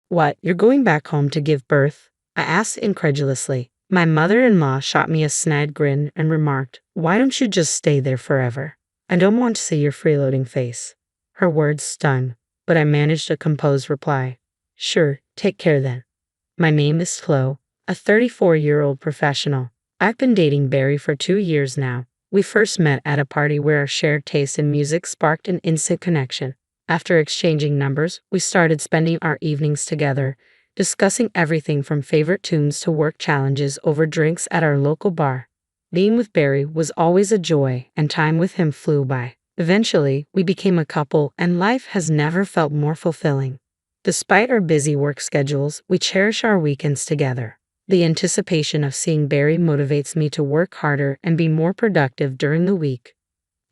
What, you're going back home to give birth? I asked incredulously. My mother-in-law shot me a snide grin and remarked, "Why don't you just stay there forever? I don't want to see your freeloading face." Her words stung, but I managed a composed reply. "Sure, take care then." My name is Flo, a 34-year-old professional. I've been dating Barry for 2 years now. We first met at a party where our shared taste in music sparked an instant connection. After exchanging numbers, we started spending our evenings together, discussing everything from favorite tunes to work challenges over drinks at our local bar. Being with Barry was always a joy, and time with him flew by. Eventually, we became a couple, and life has never felt more fulfilling. Despite our busy work schedules, we cherish our weekends together. The anticipation of seeing Barry motivates me to work harder and be more productive during the week.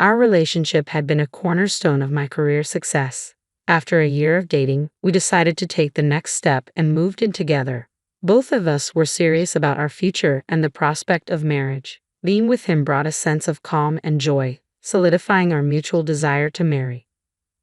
Our relationship had been a cornerstone of my career success. After a year of dating, we decided to take the next step and moved in together. Both of us were serious about our future and the prospect of marriage. Being with him brought a sense of calm and joy, solidifying our mutual desire to marry.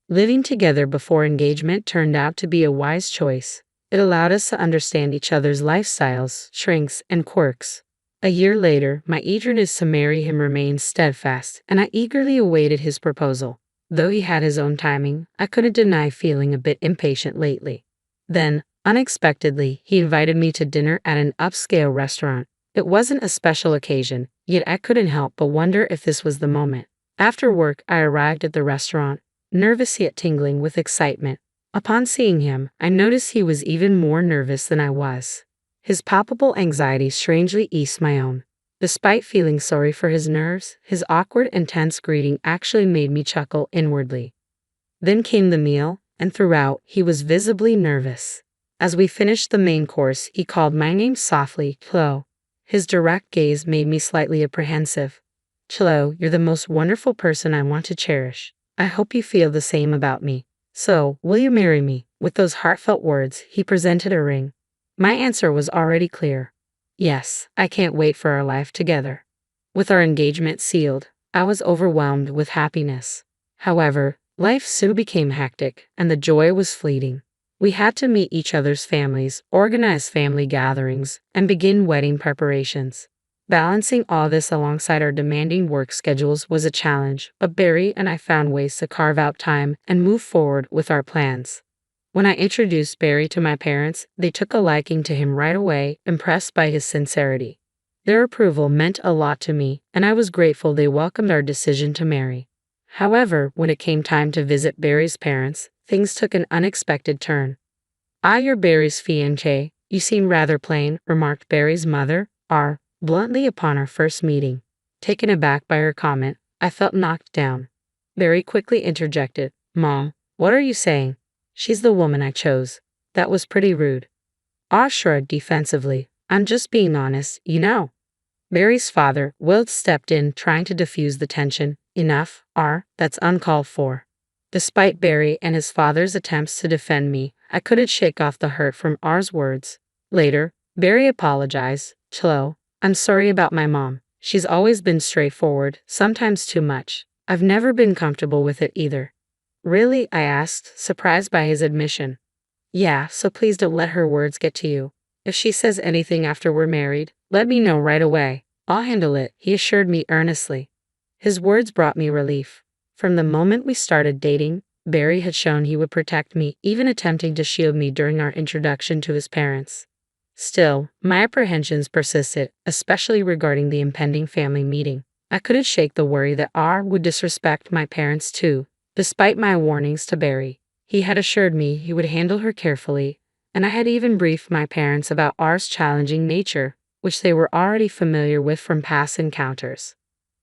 Living together before engagement turned out to be a wise choice. It allowed us to understand each other's lifestyles, strengths, and quirks. A year later, my eagerness to marry him remained steadfast, and I eagerly awaited his proposal. Though he had his own timing, I couldn't deny feeling a bit impatient lately. Then, unexpectedly, he invited me to dinner at an upscale restaurant. It wasn't a special occasion, yet I couldn't help but wonder if this was the moment. After work, I arrived at the restaurant, nervous yet tingling with excitement. Upon seeing him, I noticed he was even more nervous than I was. His palpable anxiety strangely eased my own. Despite feeling sorry for his nerves, his awkward and tense greeting actually made me chuckle inwardly. Then came the meal, and throughout, he was visibly nervous. As we finished the main course, he called my name softly, "Chloe." His direct gaze made me slightly apprehensive. "Chloe, you're the most wonderful person I want to cherish. I hope you feel the same about me. So, will you marry me?" With those heartfelt words, he presented a ring. My answer was already clear. Yes, I can't wait for our life together. With our engagement sealed, I was overwhelmed with happiness. However, life soon became hectic, and the joy was fleeting. We had to meet each other's families, organize family gatherings, and begin wedding preparations. Balancing all this alongside our demanding work schedules was a challenge, but Barry and I found ways to carve out time and move forward with our plans. When I introduced Barry to my parents, they took a liking to him right away, impressed by his sincerity. Their approval meant a lot to me, and I was grateful they welcomed our decision to marry. However, when it came time to visit Barry's parents, things took an unexpected turn. "You're Barry's fiancé. You seem rather plain," remarked Barry's mother, bluntly upon our first meeting. Taken aback by her comment, I felt knocked down. Barry quickly interjected, "Mom, what are you saying? She's the woman I chose." That was pretty rude. Shrugged defensively. "I'm just being honest, you know." Barry's father, Will, stepped in, trying to diffuse the tension. "Enough, that's uncalled for." Despite Barry and his father's attempts to defend me, I couldn't shake off the hurt from R's words. Later, Barry apologized. "Chloe, I'm sorry about my mom. She's always been straightforward, sometimes too much. I've never been comfortable with it either." "Really?" I asked, surprised by his admission. "Yeah, so please don't let her words get to you. If she says anything after we're married, let me know right away. I'll handle it," he assured me earnestly. His words brought me relief. From the moment we started dating, Barry had shown he would protect me, even attempting to shield me during our introduction to his parents. Still, my apprehensions persisted, especially regarding the impending family meeting. I couldn't shake the worry that R would disrespect my parents too. Despite my warnings to Barry, he had assured me he would handle her carefully, and I had even briefed my parents about R's challenging nature, which they were already familiar with from past encounters.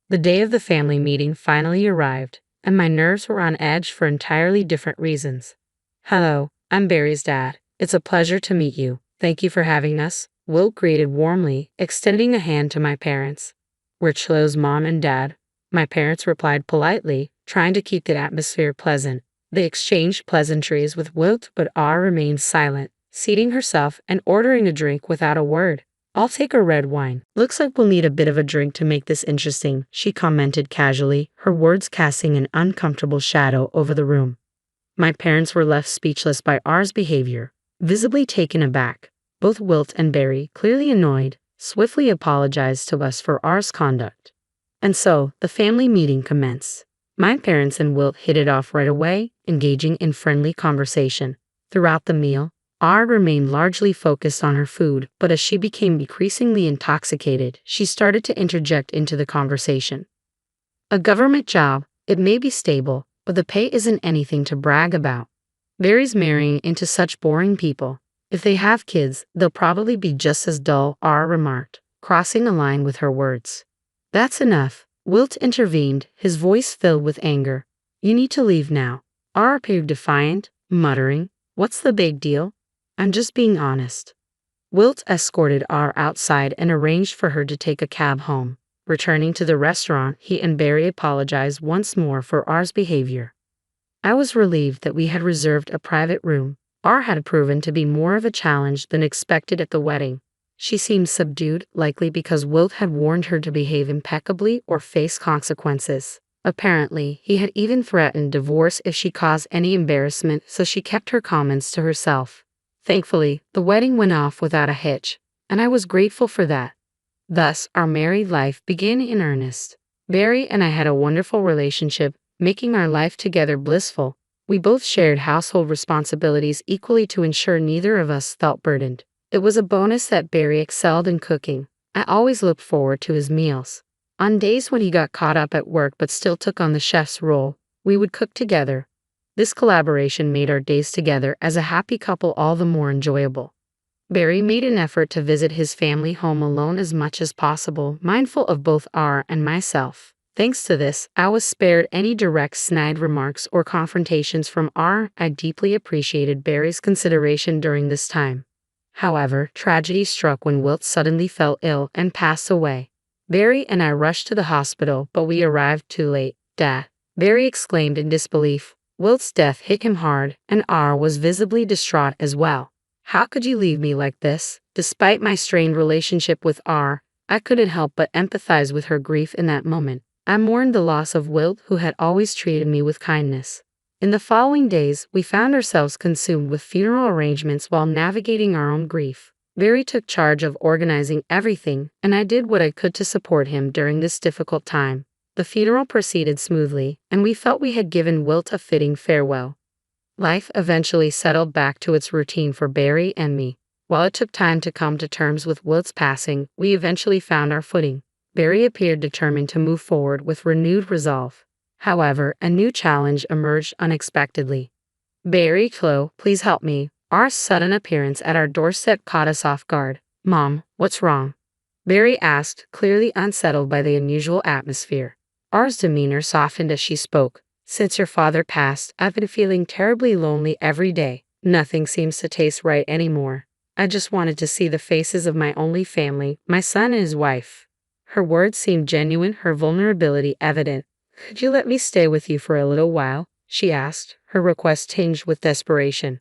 The day of the family meeting finally arrived, and my nerves were on edge for entirely different reasons. "Hello, I'm Barry's dad. It's a pleasure to meet you. Thank you for having us," Will greeted warmly, extending a hand to my parents. "We're Chloe's mom and dad," my parents replied politely, trying to keep the atmosphere pleasant. They exchanged pleasantries with Will, but R remained silent, seating herself and ordering a drink without a word. "I'll take a red wine. Looks like we'll need a bit of a drink to make this interesting," she commented casually, her words casting an uncomfortable shadow over the room. My parents were left speechless by R's behavior. Visibly taken aback, both Wilt and Barry, clearly annoyed, swiftly apologized to us for our conduct. And so, the family meeting commenced. My parents and Wilt hit it off right away, engaging in friendly conversation. Throughout the meal, R remained largely focused on her food, but as she became increasingly intoxicated, she started to interject into the conversation. A government job, it may be stable, but the pay isn't anything to brag about. Barry's marrying into such boring people. If they have kids, they'll probably be just as dull, R remarked, crossing a line with her words. That's enough, Wilt intervened, his voice filled with anger. You need to leave now. R appeared defiant, muttering, what's the big deal? I'm just being honest. Wilt escorted R outside and arranged for her to take a cab home. Returning to the restaurant, he and Barry apologized once more for R's behavior. I was relieved that we had reserved a private room. R had proven to be more of a challenge than expected at the wedding. She seemed subdued, likely because Wilt had warned her to behave impeccably or face consequences. Apparently, he had even threatened divorce if she caused any embarrassment, so she kept her comments to herself. Thankfully, the wedding went off without a hitch, and I was grateful for that. Thus, our married life began in earnest. Barry and I had a wonderful relationship, making our life together blissful. We both shared household responsibilities equally to ensure neither of us felt burdened. It was a bonus that Barry excelled in cooking. I always looked forward to his meals. On days when he got caught up at work but still took on the chef's role, we would cook together. This collaboration made our days together as a happy couple all the more enjoyable. Barry made an effort to visit his family home alone as much as possible, mindful of both R and myself. Thanks to this, I was spared any direct snide remarks or confrontations from R. I deeply appreciated Barry's consideration during this time. However, tragedy struck when Wilt suddenly fell ill and passed away. Barry and I rushed to the hospital, but we arrived too late. Dad, Barry exclaimed in disbelief. Wilt's death hit him hard, and R was visibly distraught as well. How could you leave me like this? Despite my strained relationship with R, I couldn't help but empathize with her grief in that moment. I mourned the loss of Wilt, who had always treated me with kindness. In the following days, we found ourselves consumed with funeral arrangements while navigating our own grief. Barry took charge of organizing everything, and I did what I could to support him during this difficult time. The funeral proceeded smoothly, and we felt we had given Wilt a fitting farewell. Life eventually settled back to its routine for Barry and me. While it took time to come to terms with Wilt's passing, we eventually found our footing. Barry appeared determined to move forward with renewed resolve. However, a new challenge emerged unexpectedly. Barry, Chloe, please help me. Our sudden appearance at our doorstep caught us off guard. Mom, what's wrong? Barry asked, clearly unsettled by the unusual atmosphere. R's demeanor softened as she spoke. Since your father passed, I've been feeling terribly lonely every day. Nothing seems to taste right anymore. I just wanted to see the faces of my only family, my son and his wife. Her words seemed genuine, her vulnerability evident. Could you let me stay with you for a little while? She asked, her request tinged with desperation.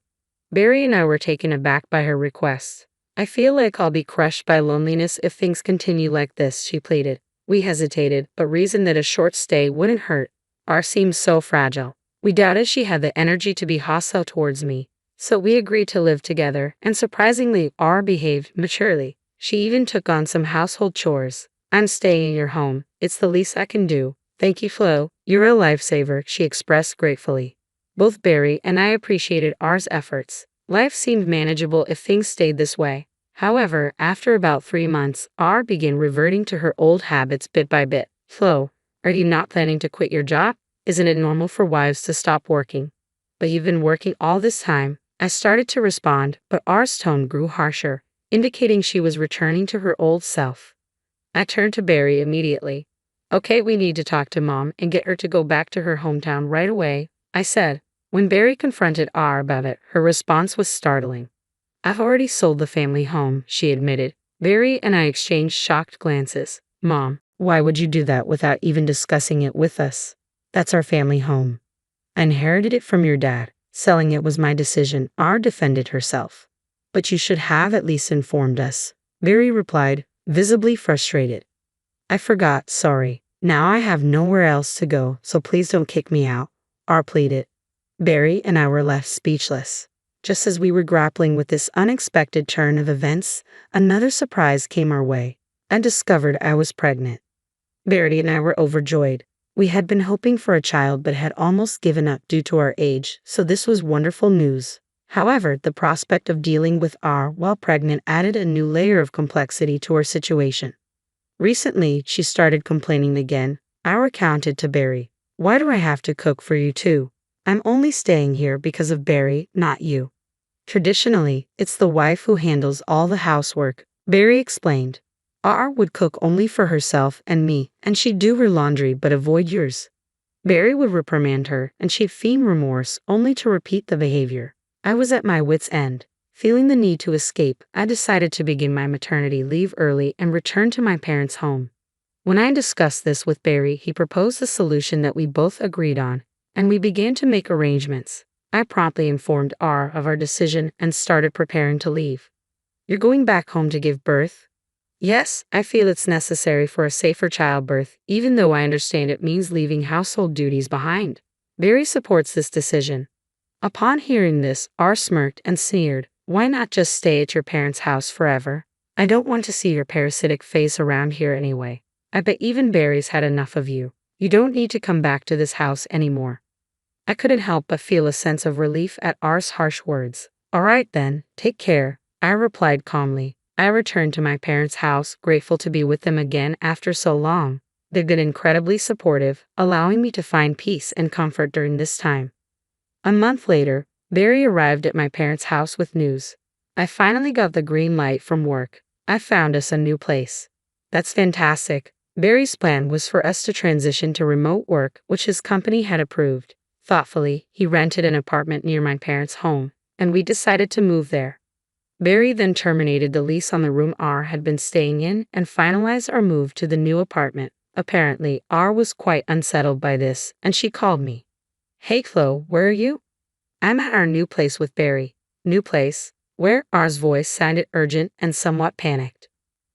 Barry and I were taken aback by her request. I feel like I'll be crushed by loneliness if things continue like this, she pleaded. We hesitated, but reasoned that a short stay wouldn't hurt. R seemed so fragile. We doubted she had the energy to be hostile towards me. So we agreed to live together, and surprisingly, R behaved maturely. She even took on some household chores. I'm staying in your home. It's the least I can do. Thank you, Flo. You're a lifesaver, she expressed gratefully. Both Barry and I appreciated R's efforts. Life seemed manageable if things stayed this way. However, after about 3 months, R began reverting to her old habits bit by bit. Flo, are you not planning to quit your job? Isn't it normal for wives to stop working? But you've been working all this time. I started to respond, but R's tone grew harsher, indicating she was returning to her old self. I turned to Barry immediately. Okay, we need to talk to Mom and get her to go back to her hometown right away, I said. When Barry confronted R about it, her response was startling. I've already sold the family home, she admitted. Barry and I exchanged shocked glances. Mom, why would you do that without even discussing it with us? That's our family home. I inherited it from your dad. Selling it was my decision, R defended herself. But you should have at least informed us, Barry replied, visibly frustrated. I forgot, sorry. Now I have nowhere else to go, so please don't kick me out, R pleaded. Barry and I were left speechless. Just as we were grappling with this unexpected turn of events, another surprise came our way. I discovered I was pregnant. Verity and I were overjoyed. We had been hoping for a child but had almost given up due to our age, so this was wonderful news. However, the prospect of dealing with R while pregnant added a new layer of complexity to our situation. Recently, she started complaining again. I recounted to Barry. Why do I have to cook for you too? I'm only staying here because of Barry, not you. Traditionally, it's the wife who handles all the housework, Barry explained. R would cook only for herself and me, and she'd do her laundry but avoid yours. Barry would reprimand her, and she'd feign remorse only to repeat the behavior. I was at my wit's end. Feeling the need to escape, I decided to begin my maternity leave early and return to my parents' home. When I discussed this with Barry, he proposed a solution that we both agreed on, and we began to make arrangements. I promptly informed R of our decision and started preparing to leave. You're going back home to give birth? Yes, I feel it's necessary for a safer childbirth, even though I understand it means leaving household duties behind. Barry supports this decision. Upon hearing this, R smirked and sneered. Why not just stay at your parents' house forever? I don't want to see your parasitic face around here anyway. I bet even Barry's had enough of you. You don't need to come back to this house anymore. I couldn't help but feel a sense of relief at R's harsh words. All right then, take care, I replied calmly. I returned to my parents' house, grateful to be with them again after so long. They've been incredibly supportive, allowing me to find peace and comfort during this time. A month later, Barry arrived at my parents' house with news. I finally got the green light from work. I found us a new place. That's fantastic. Barry's plan was for us to transition to remote work, which his company had approved. Thoughtfully, he rented an apartment near my parents' home, and we decided to move there. Barry then terminated the lease on the room R had been staying in and finalized our move to the new apartment. Apparently, R was quite unsettled by this, and she called me. Hey Chloe, where are you? I'm at our new place with Barry. New place? Where? R's voice sounded urgent and somewhat panicked.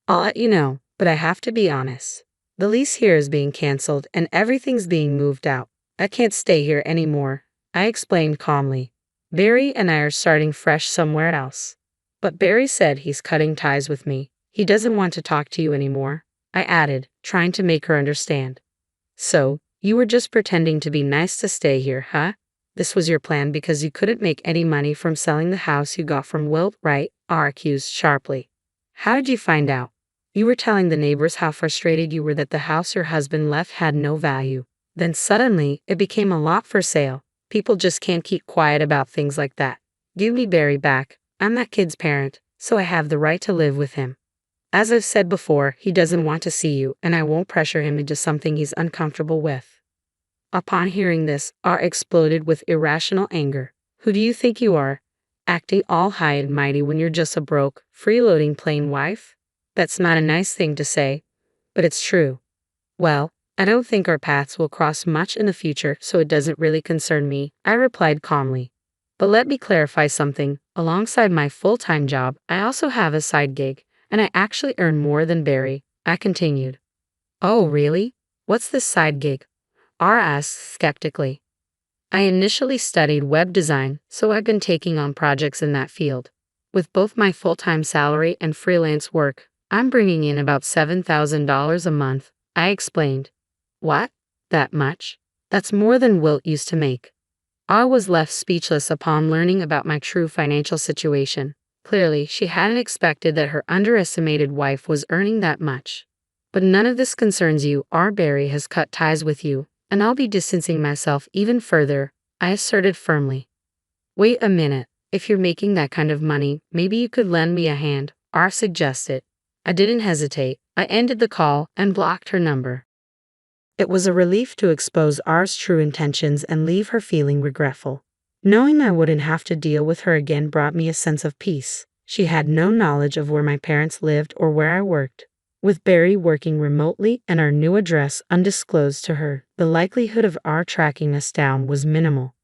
I'll let you know, but I have to be honest. The lease here is being canceled and everything's being moved out. I can't stay here anymore, I explained calmly. Barry and I are starting fresh somewhere else. But Barry said he's cutting ties with me. He doesn't want to talk to you anymore, I added, trying to make her understand. So, you were just pretending to be nice to stay here, huh? This was your plan because you couldn't make any money from selling the house you got from Wilt, right? R accused sharply. How did you find out? You were telling the neighbors how frustrated you were that the house your husband left had no value. Then suddenly, it became a lot for sale. People just can't keep quiet about things like that. Give me Barry back. I'm that kid's parent, so I have the right to live with him. As I've said before, he doesn't want to see you, and I won't pressure him into something he's uncomfortable with. Upon hearing this, R exploded with irrational anger. Who do you think you are? Acting all high and mighty when you're just a broke, freeloading plain wife? That's not a nice thing to say, but it's true. Well, I don't think our paths will cross much in the future, so it doesn't really concern me, I replied calmly. But let me clarify something. Alongside my full-time job, I also have a side gig, and I actually earn more than Barry, I continued. Oh, really? What's this side gig? R asked skeptically. I initially studied web design, so I've been taking on projects in that field. With both my full-time salary and freelance work, I'm bringing in about $7,000 a month, I explained. What? That much? That's more than Wilt used to make. I was left speechless upon learning about my true financial situation. Clearly, she hadn't expected that her underestimated wife was earning that much. But none of this concerns you. R. Barry has cut ties with you, and I'll be distancing myself even further, I asserted firmly. Wait a minute. If you're making that kind of money, maybe you could lend me a hand, R suggested. I didn't hesitate. I ended the call and blocked her number. It was a relief to expose R's true intentions and leave her feeling regretful. Knowing I wouldn't have to deal with her again brought me a sense of peace. She had no knowledge of where my parents lived or where I worked. With Barry working remotely and our new address undisclosed to her, the likelihood of R tracking us down was minimal.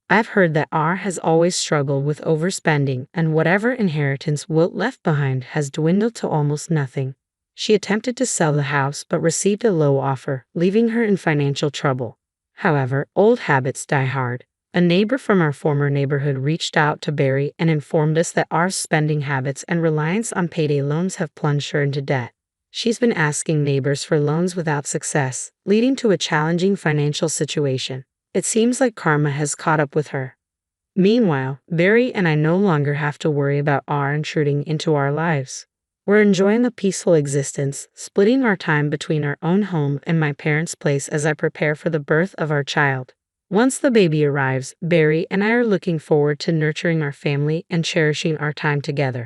I've heard that R has always struggled with overspending, and whatever inheritance Wilt left behind has dwindled to almost nothing. She attempted to sell the house but received a low offer, leaving her in financial trouble. However, old habits die hard. A neighbor from our former neighborhood reached out to Barry and informed us that our spending habits and reliance on payday loans have plunged her into debt. She's been asking neighbors for loans without success, leading to a challenging financial situation. It seems like karma has caught up with her. Meanwhile, Barry and I no longer have to worry about R intruding into our lives. We're enjoying a peaceful existence, splitting our time between our own home and my parents' place as I prepare for the birth of our child. Once the baby arrives, Barry and I are looking forward to nurturing our family and cherishing our time together.